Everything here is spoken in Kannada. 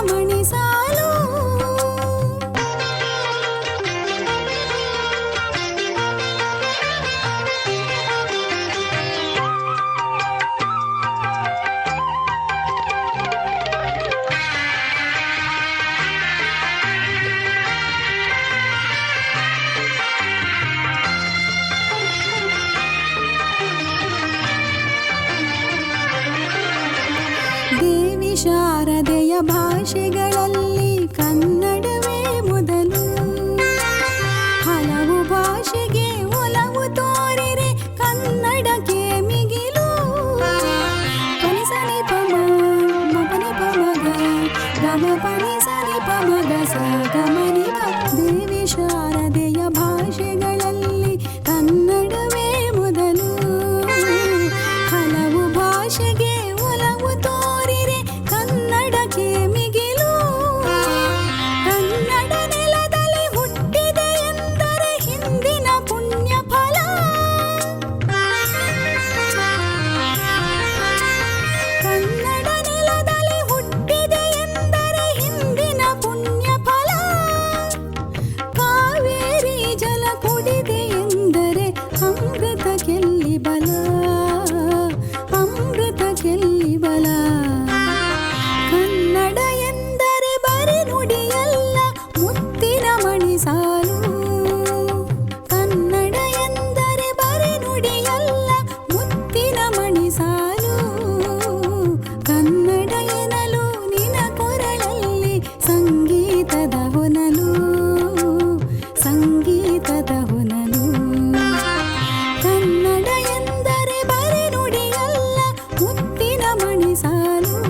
ಮಣಿ ಸಾಲು. ದೇವಿ ಶಾರದೆಯ ಭಾಷೆಗಳಲ್ಲಿ ಕನ್ನಡವೇ ಮೊದಲು. ಹಲವು ಭಾಷೆಗೆ ಒಲವು ತೋರಿರೆ ಕನ್ನಡಕ್ಕೆ ಮಿಗಿಲು. ಪನಿಸನಿ ಪಮ ಮಪನಿ ಪಮಗ ಗಮ ಪನಿಸನಿ ಪಮಗ ಸ ಗಮನಿ ಪ. ದೇವಿ ಶಾರದೆಯ ಭಾಷೆಗಳಲ್ಲಿ ಕನ್ನಡವೇ ಮೊದಲು. ಹಲವು ಭಾಷೆಗೆ ಒಲವು ತೋರಿರೆ ಕನ್ನಡಕ್ಕೆ ಮಿಗಿಲು. ಕನ್ನಡ ನೆಲದಲ್ಲಿ ಹುಟ್ಟಿದೆ ಎಂದರೆ ಹಿಂದಿನ ಪುಣ್ಯ ಫಲ. ಕನ್ನಡ ನೆಲದಲ್ಲಿ ಹುಟ್ಟಿದೆ ಎಂದರೆ ಹಿಂದಿನ ಪುಣ್ಯ ಫಲ. ಕಾವೇರಿ ಜಲ ಕುಡಿದೆ ಎಂದರೆ ಅಮೃತ ಕೆಲ್ಲಿ ಬಲ. ಅಮೃತ ಕೆಲ್ಲಿ ಬಲ. ಕನ್ನಡ ಎಂದರೆ ಬರೀ ನುಡಿಯಲ್ಲ ಮುತ್ತಿನ ಮಣಿ ಸಾಲು. ಕನ್ನಡ ಎಂದರೆ ಬರೀ ನುಡಿಯಲ್ಲ ಮುತ್ತಿನ ಮಣಿ ಸಾಲು. ಕನ್ನಡ ಎನ್ನಲು ನಿನ ಕೊರಳಲ್ಲಿ ಸಂಗೀತದ ಹೊನಲು. ಸಂಗೀತದ ಹೊನಲು. ಕನ್ನಡ ಎಂದರೆ ಬರೀ ನುಡಿಯಲ್ಲ ಮುತ್ತಿನ ಮಣಿ ಸಾಲು.